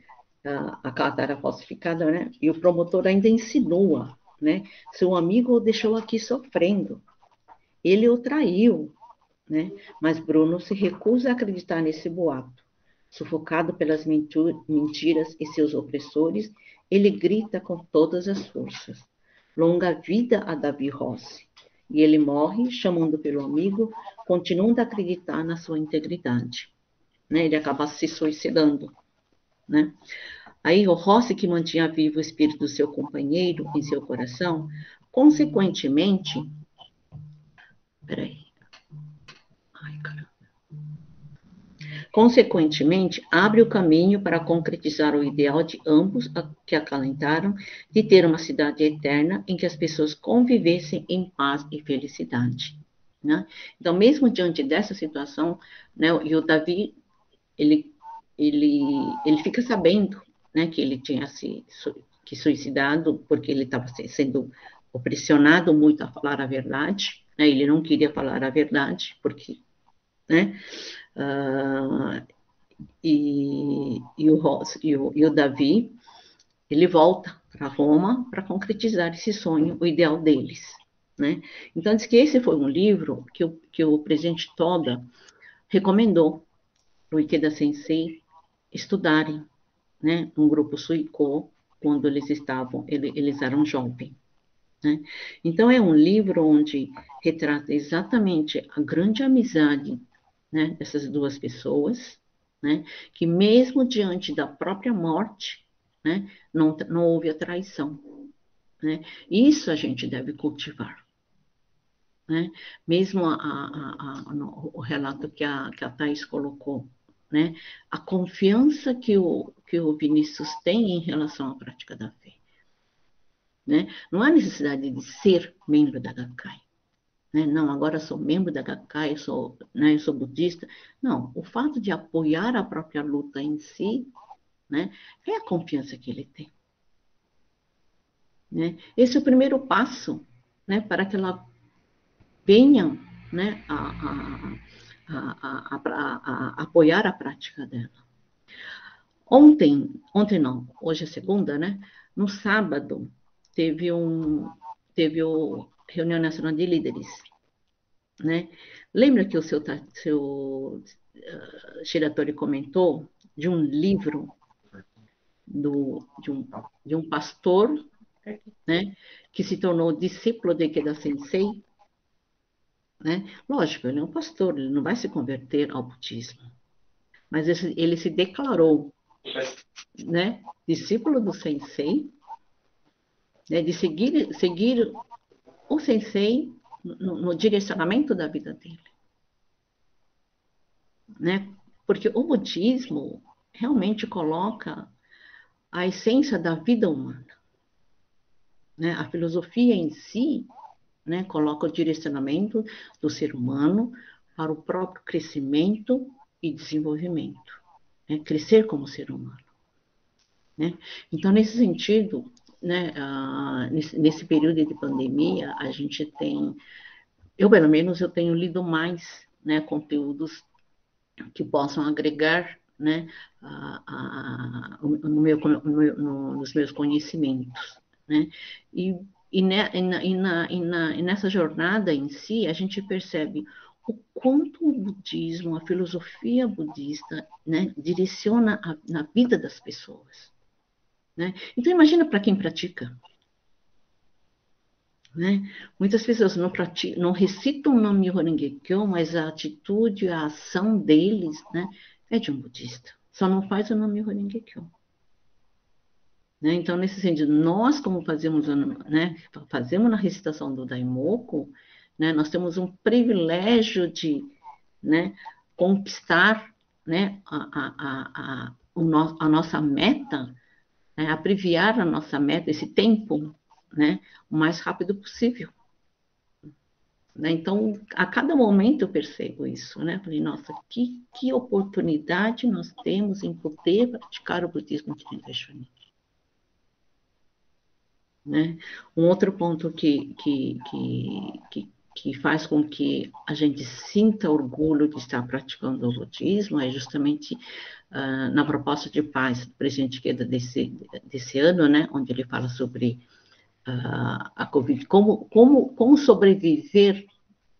Speaker 6: a carta era falsificada, né? E o promotor ainda insinua, né? Seu amigo o deixou aqui sofrendo. Ele o traiu, né? Mas Bruno se recusa a acreditar nesse boato. Sufocado pelas mentiras e seus opressores, ele grita com todas as forças: longa vida a Davi Rossi. E ele morre, chamando pelo amigo, continuando a acreditar na sua integridade. Né? Ele acaba se suicidando. Né? Aí o Rossi, que mantinha vivo o espírito do seu companheiro em seu coração, consequentemente... Consequentemente, abre o caminho para concretizar o ideal de ambos que acalentaram de ter uma cidade eterna em que as pessoas convivessem em paz e felicidade. Né? Então, mesmo diante dessa situação, né, e o Davi, ele fica sabendo, né, que ele tinha se suicidado porque ele estava sendo pressionado muito a falar a verdade, né? Ele não queria falar a verdade, porque... Né? E o Davi, ele volta para Roma para concretizar esse sonho, o ideal deles. Né? Então, diz que esse foi um livro que o presidente Toda recomendou para o Ikeda Sensei estudarem, né? Um grupo Suiko, quando eles eram jovens. Né? Então, é um livro onde retrata exatamente a grande amizade, né, dessas duas pessoas, né, que mesmo diante da própria morte, né, não houve a traição. Né? Isso a gente deve cultivar. Né? Mesmo o relato que a Thais colocou, né, a confiança que o Vinícius tem em relação à prática da fé. Né? Não há necessidade de ser membro da Gakkai. Né? Não, agora sou membro da Gakkai, eu sou budista. Não, o fato de apoiar a própria luta em si, né, é a confiança que ele tem. Né? Esse é o primeiro passo, né, para que ela venha, né, a apoiar a prática dela. Ontem não, hoje é segunda, né? No sábado, teve o Reunião Nacional de Líderes, né? Lembra que o seu Shiratori comentou de um livro de um pastor, né, que se tornou discípulo de Ikeda Sensei? Né? Lógico, ele é um pastor, ele não vai se converter ao budismo, mas ele se declarou, né, discípulo do Sensei, né, de seguir o Sensei no direcionamento da vida dele. Né? Porque o budismo realmente coloca a essência da vida humana. Né? A filosofia em si, né, coloca o direcionamento do ser humano para o próprio crescimento e desenvolvimento. Né? Crescer como ser humano. Né? Então, nesse sentido, né, nesse período de pandemia, a gente tem, pelo menos, eu tenho lido mais, né, conteúdos que possam agregar, né, nos meus conhecimentos. Né? E nessa jornada em si, a gente percebe o quanto o budismo, a filosofia budista, né, direciona na vida das pessoas. Né? Então, imagina para quem pratica. Né? Muitas pessoas não recitam o Nam-myoho Renge-kyo, mas a atitude, a ação deles, né, é de um budista. Só não faz o Nam-myoho Renge-kyo. Né? Então, nesse sentido, nós, como fazemos na recitação do Daimoku, né, nós temos um privilégio de, né, conquistar, né, a nossa meta, né, abreviar a nossa meta, esse tempo, né, o mais rápido possível. Né? Então, a cada momento eu percebo isso. Né? Falei, nossa, que oportunidade nós temos em poder praticar o budismo de Rinpoche. Né? Um outro ponto que faz com que a gente sinta orgulho de estar praticando o budismo é justamente na proposta de paz do presidente Ikeda desse ano, né, onde ele fala sobre a Covid, como sobreviver,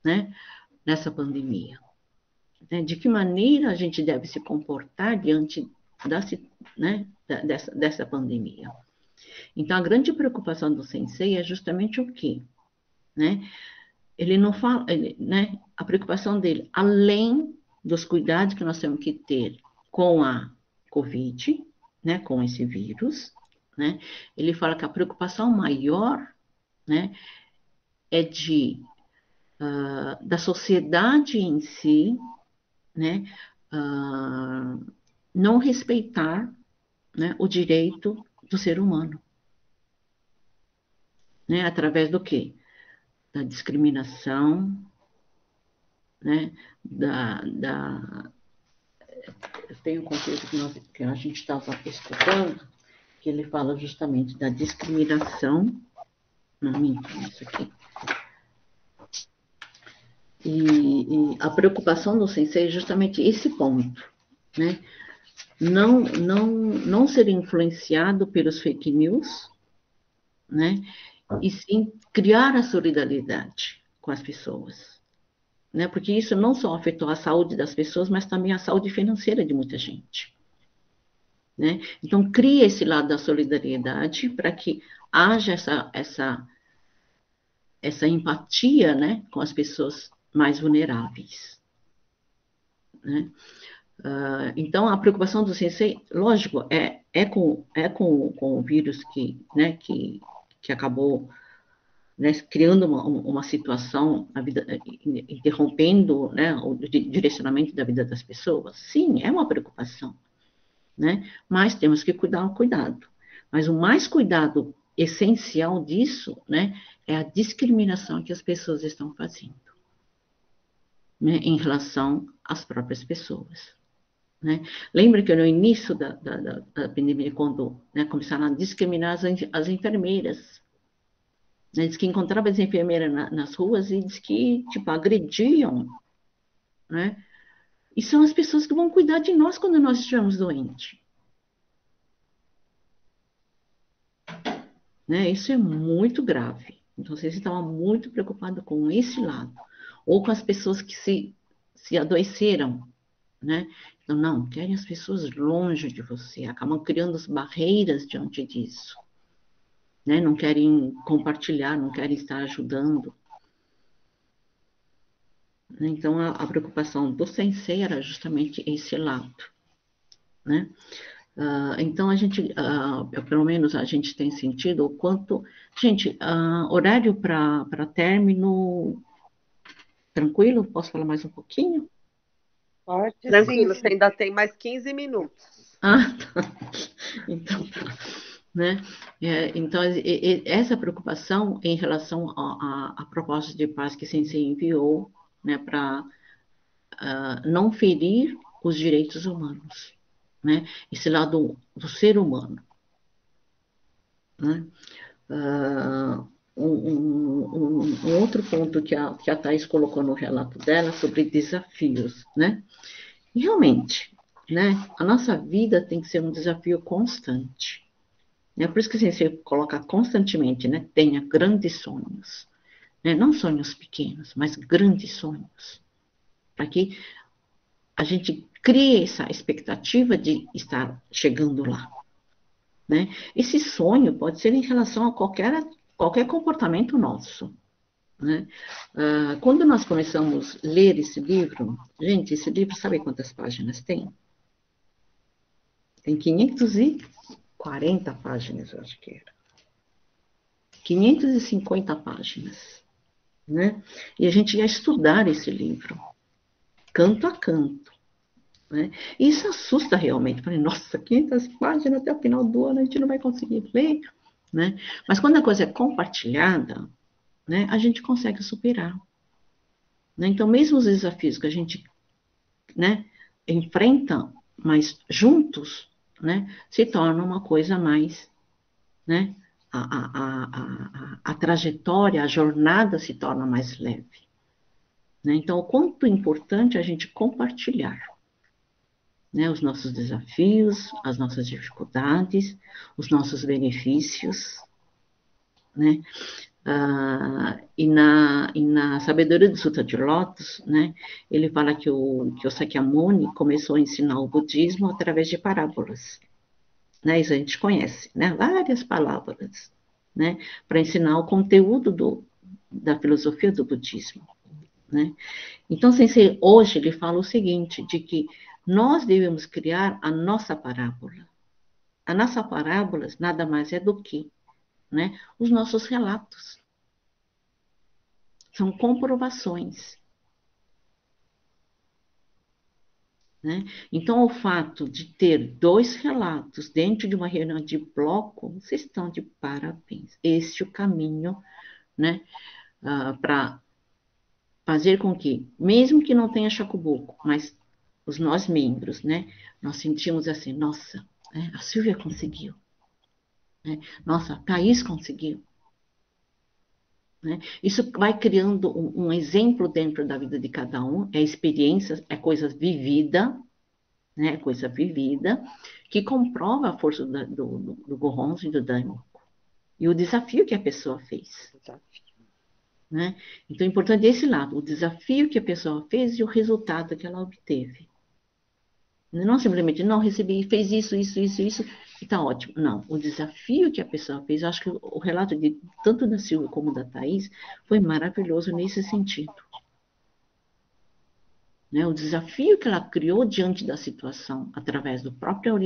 Speaker 6: né, nessa pandemia. né, de que maneira a gente deve se comportar diante né, dessa pandemia. Então, a grande preocupação do sensei é justamente o quê? Né? Ele não fala, né, a preocupação dele, além dos cuidados que nós temos que ter com a Covid, né, com esse vírus, né, ele fala que a preocupação maior, né, é da sociedade em si, né, não respeitar, né, o direito do ser humano, né, através do quê? Da discriminação, né, tem um conteúdo que a gente estava estudando, que ele fala justamente da discriminação, não minto, isso aqui. E a preocupação do sensei é justamente esse ponto, né? Não ser influenciado pelos fake news, né? E sim criar a solidariedade com as pessoas, né? Porque isso não só afetou a saúde das pessoas, mas também a saúde financeira de muita gente, né? Então, cria esse lado da solidariedade para que haja essa empatia, né, com as pessoas mais vulneráveis, né? Então, a preocupação do sensei, lógico, é com o vírus né, que acabou, né, criando uma situação, interrompendo, né, o direcionamento da vida das pessoas. Sim, é uma preocupação, né? Mas temos que cuidado. Mas o mais cuidado essencial disso, né, é a discriminação que as pessoas estão fazendo, né, em relação às próprias pessoas. Né? Lembra que no início da pandemia, quando, né, começaram a discriminar as enfermeiras, né? Diz que encontravam as enfermeiras nas ruas e diz que, tipo, agrediam, né? E são as pessoas que vão cuidar de nós quando nós estivermos doentes. Né? Isso é muito grave. Então, vocês estavam muito preocupados com esse lado. Ou com as pessoas que se adoeceram, né? Então, não, querem as pessoas longe de você, acabam criando as barreiras diante disso, né? Não querem compartilhar, não querem estar ajudando. Então, a preocupação do sensei era justamente esse lado, né? Então, pelo menos a gente tem sentido o quanto... Gente, horário para término, tranquilo? Posso falar mais um pouquinho?
Speaker 2: Pode,
Speaker 1: Tranquilo,
Speaker 2: sim.
Speaker 1: você ainda tem mais 15 minutos.
Speaker 6: Ah, tá. Então, tá. Né? Então, essa preocupação em relação à proposta de paz que Sensei enviou, né, para não ferir os direitos humanos, né? Esse lado do ser humano, né? Um outro ponto que a Thais colocou no relato dela sobre desafios, né? E realmente, né, a nossa vida tem que ser um desafio constante. É por isso que você coloca constantemente, né? Tenha grandes sonhos, né? Não sonhos pequenos, mas grandes sonhos, para que a gente crie essa expectativa de estar chegando lá, né? Esse sonho pode ser em relação a qualquer comportamento nosso, né? Quando nós começamos a ler esse livro, gente, esse livro, sabe quantas páginas tem? Tem 540 páginas, eu acho que era. 550 páginas, né? E a gente ia estudar esse livro, canto a canto, né? E isso assusta realmente. Falei, nossa, 500 páginas até o final do ano a gente não vai conseguir ler, né? Mas quando a coisa é compartilhada, né, a gente consegue superar, né? Então, mesmo os desafios que a gente, né, enfrenta, mas juntos, né, se torna uma coisa mais, né, a trajetória, a jornada se torna mais leve, né? Então, o quanto é importante a gente compartilhar, né, os nossos desafios, as nossas dificuldades, os nossos benefícios, né? E na Sabedoria do Sutra de Lótus, né, ele fala que o Sakyamuni começou a ensinar o budismo através de parábolas. Né, isso a gente conhece, né, várias palavras, né, para ensinar o conteúdo da filosofia do budismo. Né? Então, Sensei, hoje ele fala o seguinte, de que nós devemos criar a nossa parábola. A nossa parábola nada mais é do que, né, os nossos relatos. São comprovações. Né? Então, o fato de ter 2 relatos dentro de uma reunião de bloco, vocês estão de parabéns. Este é o caminho, né, para fazer com que, mesmo que não tenha Shakubuku, mas nós membros, né, nós sentimos assim, nossa, né, a Silvia conseguiu. Né, nossa, a Thaís conseguiu. Né? Isso vai criando um exemplo dentro da vida de cada um, é experiência, é coisa vivida, né? Coisa vivida, que comprova a força do Gohonzon e do Daimoku. E o desafio que a pessoa fez. Né? Então, é importante esse lado, o desafio que a pessoa fez e o resultado que ela obteve. Não simplesmente, não, recebi, fez isso, e está ótimo. Não, o desafio que a pessoa fez, eu acho que o relato tanto da Silvia como da Thaís foi maravilhoso nesse sentido. Né? O desafio que ela criou diante da situação, através do próprio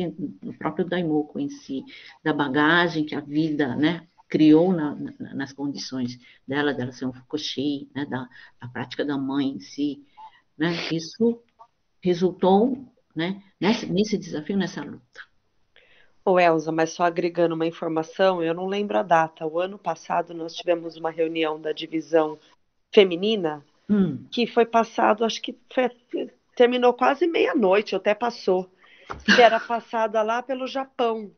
Speaker 6: Daimoku em si, da bagagem que a vida, né, criou nas condições dela ser um Fukushi, né, da prática da mãe em si, né, isso resultou, né, nesse desafio, nessa luta.
Speaker 1: Ô, Elza, mas só agregando uma informação, eu não lembro a data. O ano passado nós tivemos uma reunião da divisão feminina, que foi passado, acho que terminou quase meia-noite, até passou, que era passada lá pelo Japão.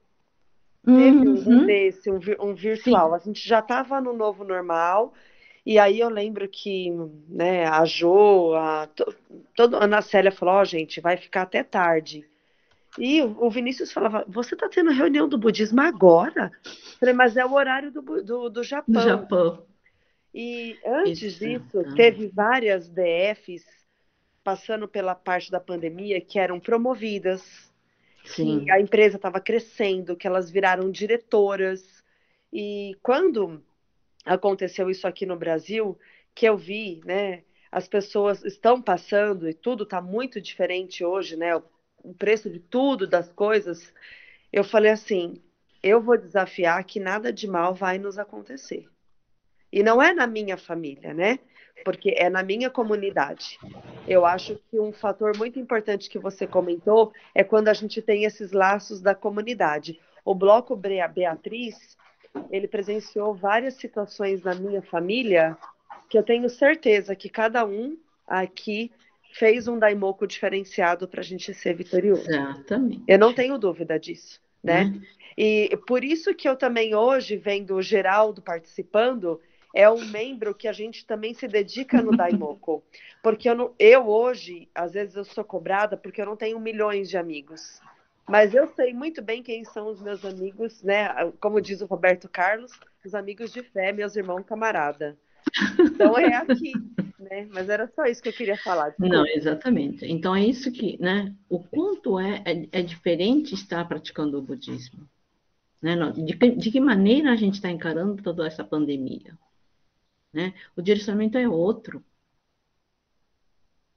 Speaker 1: Teve um virtual. Sim. A gente já estava no novo normal, e aí eu lembro que, né, a Jo, a Ana Célia falou, gente, vai ficar até tarde. E o Vinícius falava, você está tendo reunião do budismo agora? Eu falei, mas é o horário do Japão.
Speaker 6: Do Japão.
Speaker 1: E antes disso, teve várias DFs passando pela parte da pandemia que eram promovidas. Sim. Que a empresa estava crescendo, que elas viraram diretoras. E quando aconteceu isso aqui no Brasil, que eu vi, né, as pessoas estão passando e tudo está muito diferente hoje, né, o preço de tudo, das coisas, eu falei assim, eu vou desafiar que nada de mal vai nos acontecer. E não é na minha família, né? Porque é na minha comunidade. Eu acho que um fator muito importante que você comentou é quando a gente tem esses laços da comunidade. O Bloco Beatriz, ele presenciou várias situações na minha família que eu tenho certeza que cada um aqui fez um Daimoku diferenciado para a gente ser vitorioso.
Speaker 6: Exatamente.
Speaker 1: Eu não tenho dúvida disso, né? E por isso que eu também hoje, vendo o Geraldo participando, é um membro que a gente também se dedica no Daimoku. Porque eu hoje, às vezes eu sou cobrada porque eu não tenho milhões de amigos. Mas eu sei muito bem quem são os meus amigos, né? Como diz o Roberto Carlos, os amigos de fé, meus irmãos camarada. Então é aqui, né? Mas era só isso que eu queria falar. Desculpa.
Speaker 6: Não, exatamente. Então é isso que, né? O quanto é diferente estar praticando o budismo. Né? De que maneira a gente está encarando toda essa pandemia? Né? O direcionamento é outro.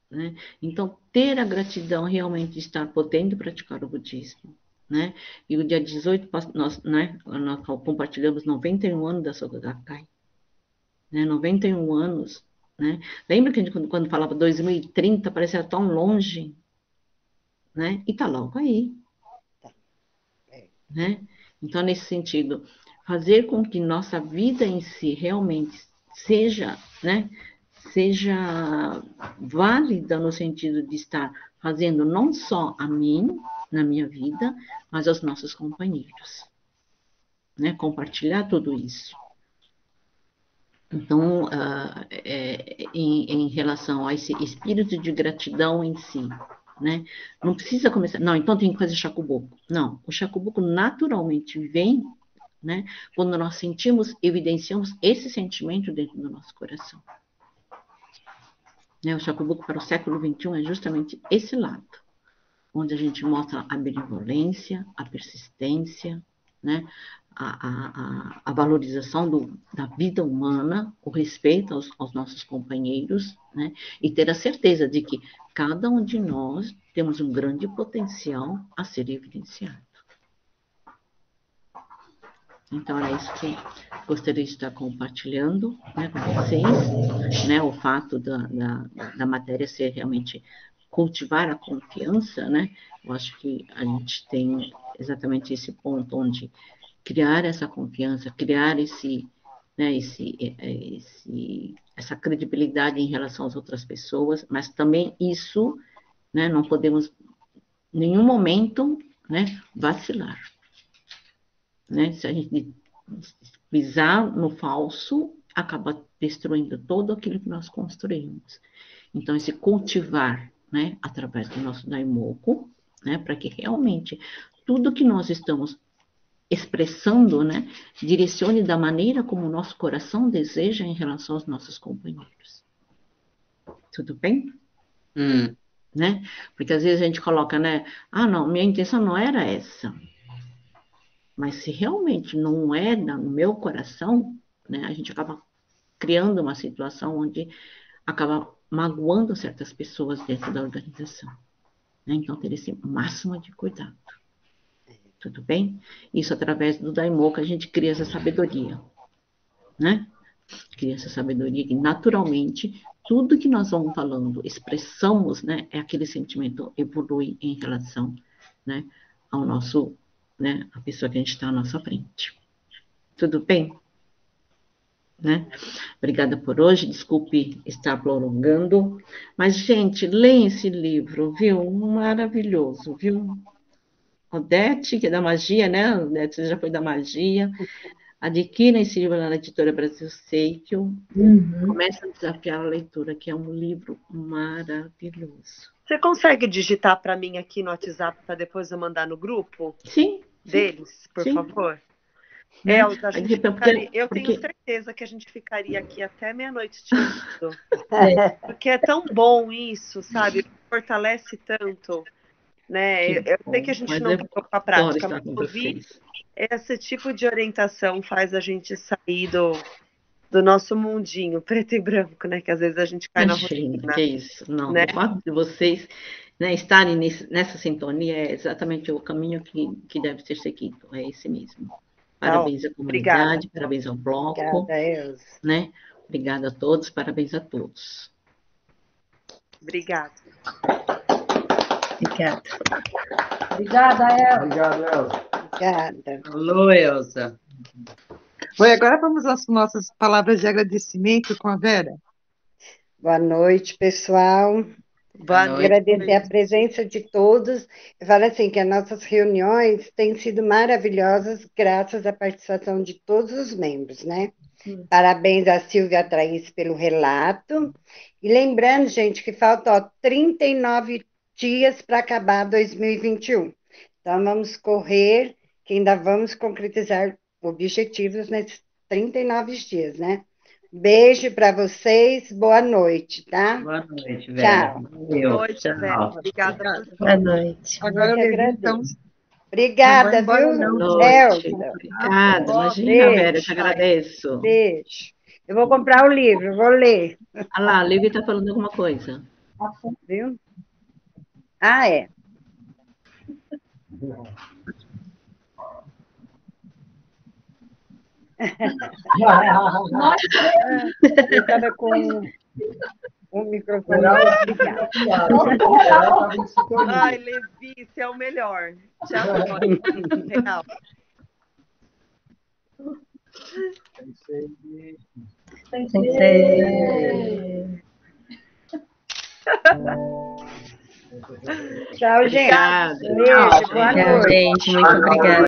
Speaker 6: Né? Então, ter a gratidão realmente de estar podendo praticar o budismo. Né? E o dia 18, nós compartilhamos 91 anos da Soka Gakkai. Né? 91 anos. Né? Lembra que a gente, quando falava 2030, parecia tão longe? Né? E está logo aí. Né? Então, nesse sentido, fazer com que nossa vida em si realmente seja, né, seja válida no sentido de estar fazendo não só a mim, na minha vida, mas aos nossos companheiros. Né? Compartilhar tudo isso. Então, em relação a esse espírito de gratidão em si, né? Não precisa começar, não, então tem que fazer Shakubuku. Não, o Shakubuku naturalmente vem né? Quando nós sentimos, evidenciamos esse sentimento dentro do nosso coração. Né? O Chacabuco para o século XXI é justamente esse lado, onde a gente mostra a benevolência, a persistência, né? A valorização da vida humana, o respeito aos nossos companheiros, né? E ter a certeza de que cada um de nós temos um grande potencial a ser evidenciado. Então, é isso que gostaria de estar compartilhando, né, com vocês, né, o fato da matéria ser realmente cultivar a confiança, né? Eu acho que a gente tem exatamente esse ponto onde criar essa confiança, criar né, essa credibilidade em relação às outras pessoas, mas também isso, né, não podemos em nenhum momento, né, vacilar. Né? Se a gente pisar no falso, acaba destruindo todo aquilo que nós construímos. Então, esse cultivar, né, através do nosso Daimoku, né, para que realmente tudo que nós estamos expressando, né, direcione da maneira como o nosso coração deseja em relação aos nossos companheiros. Tudo bem? Né? Porque às vezes a gente coloca, né, não, minha intenção não era essa. Mas se realmente não é no meu coração, né, a gente acaba criando uma situação onde acaba magoando certas pessoas dentro da organização. Né? Então, ter esse máximo de cuidado. Tudo bem? Isso através do Daimoku a gente cria essa sabedoria. Né? Cria essa sabedoria que naturalmente tudo que nós vamos falando, expressamos, né, é aquele sentimento evolui em relação, né, ao nosso, né, a pessoa que a gente está à nossa frente. Tudo bem? Né? Obrigada por hoje, desculpe estar prolongando, mas, gente, leia esse livro, viu? Maravilhoso, viu? Odete, que é da magia, né? Odete, você já foi da magia. Adquira esse livro na editora Brasil Seikyo. Começa a desafiar a leitura, que é um livro maravilhoso.
Speaker 1: Você consegue digitar para mim aqui no WhatsApp para depois eu mandar no grupo?
Speaker 6: Sim.
Speaker 1: Deles, por
Speaker 6: sim.
Speaker 1: favor?
Speaker 6: Né?
Speaker 1: Elza, eu tenho certeza que a gente ficaria aqui até meia-noite te ouvindo. Porque é tão bom isso, sabe? Fortalece tanto. Né? Eu sei que a gente não tem a prática, mas ouvir esse tipo de orientação faz a gente sair do nosso mundinho preto e branco, né? Que às vezes a gente cai na rotina.
Speaker 6: Que isso, não.
Speaker 1: Né?
Speaker 6: O fato de vocês, né, estarem nessa sintonia é exatamente o caminho que deve ser seguido, é esse mesmo. Parabéns à comunidade, obrigada. Parabéns ao bloco.
Speaker 1: Obrigada, Elza.
Speaker 6: Né? Obrigada a todos, parabéns a todos.
Speaker 1: Obrigada.
Speaker 3: Obrigada.
Speaker 7: Obrigada, Elza.
Speaker 8: Obrigado, Elza.
Speaker 1: Obrigada.
Speaker 7: Alô, Elza.
Speaker 2: Oi, agora vamos às nossas palavras de agradecimento com a Vera.
Speaker 9: Boa noite, pessoal.
Speaker 1: Boa noite.
Speaker 9: Agradecer a presença de todos. Eu falo assim, que as nossas reuniões têm sido maravilhosas graças à participação de todos os membros, né? Parabéns a Silvia e a Thaís pelo relato. E lembrando, gente, que faltam 39 dias para acabar 2021. Então, vamos correr, que ainda vamos concretizar objetivos nesses 39 dias, né? Beijo para vocês, boa noite, tá?
Speaker 7: Boa noite, Vera.
Speaker 9: Tchau.
Speaker 1: Boa noite, Vera. Obrigada por tudo.
Speaker 3: Boa noite.
Speaker 2: Agora eu agradeço. Então,
Speaker 9: obrigada,
Speaker 2: embora,
Speaker 9: viu,
Speaker 6: Boa noite. Obrigada, imagina,
Speaker 9: beijo.
Speaker 6: Vera, eu te agradeço.
Speaker 9: Beijo. Eu vou comprar o livro, vou ler.
Speaker 6: Ah lá, a Lívia está falando alguma coisa.
Speaker 9: Viu? Ah, é. Eu estava com o microfone ligado.
Speaker 1: Ai, Levi, você é o melhor. Tchau, real.
Speaker 9: Tchau, gente.
Speaker 6: Obrigada.
Speaker 9: Beijo, boa noite.
Speaker 3: Gente, muito obrigada.